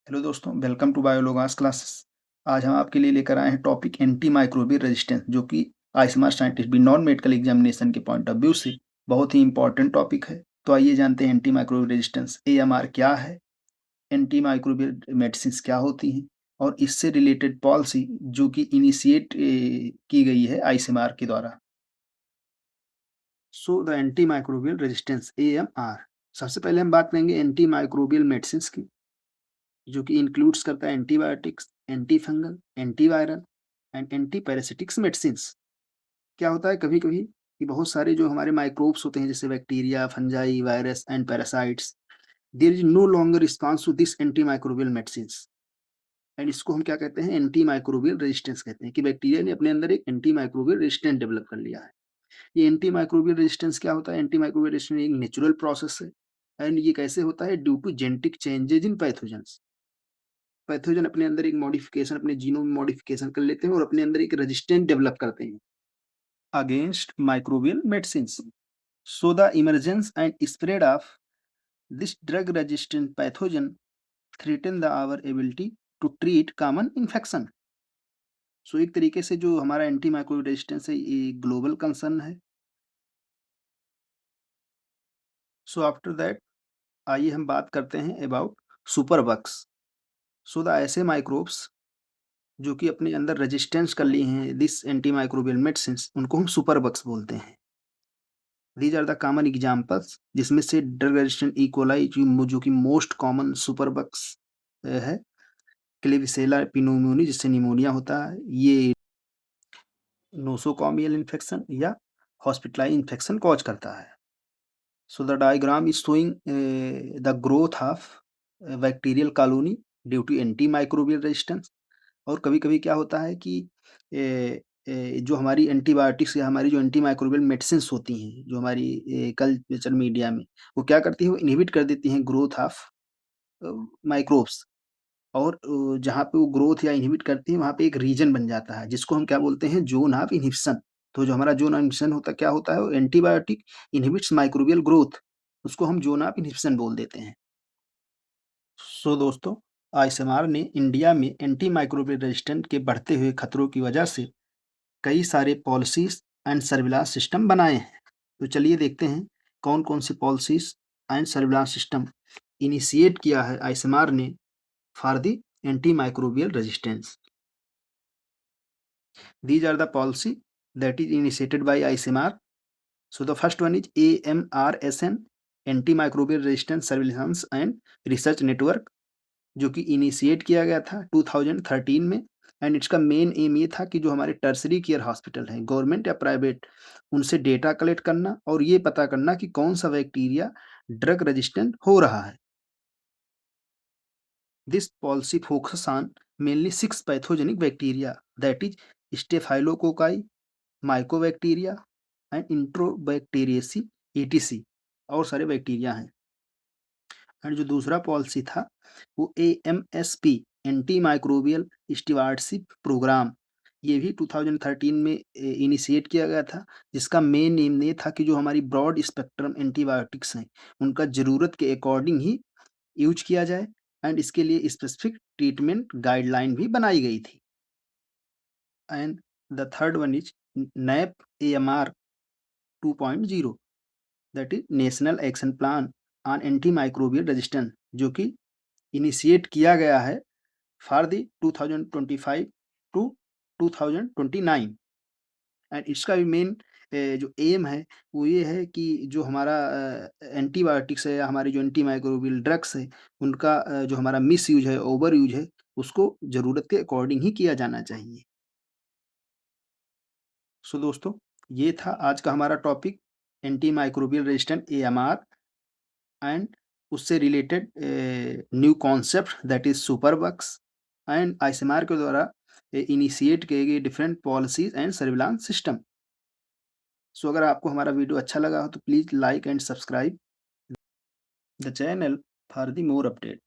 Hello दोस्तों, welcome to बायोलोगास classes. आज हम आपके लिए लेकर आए हैं टॉपिक एंटी माइक्रोबियल रेजिस्टेंस, जो कि आईसीएमआर साइंटिस्ट भी नॉन मेडिकल एग्जामिनेशन के पॉइंट ऑफ व्यू से बहुत ही इंपॉर्टेंट टॉपिक है। तो आइए जानते हैं एंटी माइक्रोबियल रेजिस्टेंस एएमआर क्या है, एंटी माइक्रोबियल मेडिसिन क्या होती हैं और इससे रिलेटेड पॉलिसी जो कि इनिशिएट की गई है आईसीएमआर के द्वारा। So the anti microbial resistance AMR, सबसे पहले हम बात करेंगे एंटी माइक्रोबियल मेडिसिन की, जो कि इंक्लूड्स करता है antibiotics, anti fungal, antiviral and anti parasitics medicines. क्या होता है कभी कभी कि बहुत सारे जो हमारे माइक्रोब्स होते हैं जैसे bacteria, fungi, virus and parasites, there is no longer response to this anti microbial medicines, and इसको हम क्या कहते हैं, एंटी माइक्रोबियल रेजिस्टेंस कहते हैं कि बैक्टीरिया ने अपने अंदर एक एंटी माइक्रोबियल रेजिस्टेंस डेवलप कर लिया है। ये एंटी माइक्रोबियल रेजिस्टेंस क्या होता है? एंटी माइक्रोबियल रेजिस्टेंस एक नेचुरल प्रोसेस है, एंड ये कैसे होता है? Due to genetic changes in pathogens. Pathogen अपने अंदर एक मॉडिफिकेशन, अपने जीनोम में मॉडिफिकेशन कर लेते हैं और अपने अंदर एक रेजिस्टेंस डेवलप करते हैं against microbial medicines. So the emergence and spread of this drug resistant pathogen threaten the our ability to treat common infection. So एक तरीके से जो हमारा एंटी माइक्रोबियल रेजिस्टेंस है ये ग्लोबल कंसर्न है। सो आफ्टर दैट आइए हम बात करते हैं about super bugs. So the ऐसे माइक्रोब्स जो कि अपने अंदर रेजिस्टेंस कर ली हैं दिस एंटी माइक्रोबियल मेडिसिन्स, उनको हम सुपर बग्स बोलते हैं। These are the common examples, जिसमें से ड्रग रेजिस्टेंट इकोलाई जो कि मोस्ट कॉमन सुपर बग्स है। क्लेविसेला पिनोमोनी, जिससे निमोनिया होता है, ये नोसोकॉमियल इन्फेक्शन या हॉस्पिटलाइज इन्फेक्शन कॉज करता है। So the diagram is showing the growth of bacterial colony due to anti microbial resistance. और कभी-कभी क्या होता है कि जो हमारी एंटीबायोटिक्स या हमारी जो एंटी माइक्रोबियल मेडिसिन्स होती हैं, जो हमारी कल्चर मीडिया में, वो क्या करती हैं, वो इनहिबिट कर देती हैं ग्रोथ ऑफ माइक्रोब्स। और जहाँ पे वो ग्रोथ या इनहिबिट करती हैं, वहाँ पे एक रीजन बन जाता है, जिसको हम क्या बोलते हैं, ज़ोन ऑफ इन्हिबिशन। तो जो हमारा ज़ोन ऑफ इन्हिबिशन होता क्या होता है, वो एंटीबायोटिक इनहिबिट्स माइक्रोबियल ग्रोथ, उसको हम ज़ोन ऑफ इन्हिबिशन बोल देते हैं। सो दोस्तों, आईसीएमआर ने इंडिया में एंटी माइक्रोबियल रेजिस्टेंट के बढ़ते हुए खतरों की वजह से कई सारे पॉलिसीज एंड सर्विलांस सिस्टम बनाए हैं। तो चलिए देखते हैं कौन-कौन सी policies and surveillance system initiate किया है आईसीएमआर ने for the anti microbial resistance. These are the policy that is initiated by ICMR. So the first one is AMRSN, Antimicrobial Resistance Surveillance and Research Network, जो कि initiate किया गया था 2013 में। And इसका मेन एम ये था कि जो हमारे टर्सरी केयर हॉस्पिटल हैं, गवर्नमेंट या प्राइवेट, उनसे डेटा कलेक्ट करना और ये पता करना कि कौन सा बैक्टीरिया ड्रग रेजिस्टेंट हो रहा है। This policy focus on mainly 6 pathogenic bacteria, that is staphylococci, mycobacteria and enterobacteriaceae etc, और सारे बैक्टीरिया हैं। एंड जो दूसरा पॉलिसी था वो एएमएसपी, एंटी माइक्रोबियल स्टीवार्डशिप प्रोग्राम, ये भी 2013 में इनिशिएट किया गया था, जिसका मेन एम ये था कि जो हमारी ब्रॉड स्पेक्ट्रम एंटीबायोटिक्स हैं उनका ज़रूरत के अकॉर्डिंग ही यूज किया जाए, एंड इसके लिए स्पेसिफिक ट्रीटमेंट गाइडलाइन भी बनाई गई थी। And the third one is nap AMR 2.0, that is national action plan on anti microbial resistance, जो कि इनिशिएट किया गया है फॉर द 2025 टू 2029। एंड इसका भी मेन जो एम है वो ये है कि जो हमारा एंटीबायोटिक्स है या हमारी जो एंटी माइक्रोबियल ड्रग्स है उनका जो हमारा मिस यूज है, ओवर यूज है, उसको ज़रूरत के अकॉर्डिंग ही किया जाना चाहिए। सो दोस्तों, ये था आज का हमारा topic, anti microbial resistant AMR and उससे related new concept that is super bugs, and ICMR के द्वारा इनिशिएट किए गए different policies and surveillance system. So अगर आपको हमारा वीडियो अच्छा लगा हो तो please like and subscribe the channel for the more update.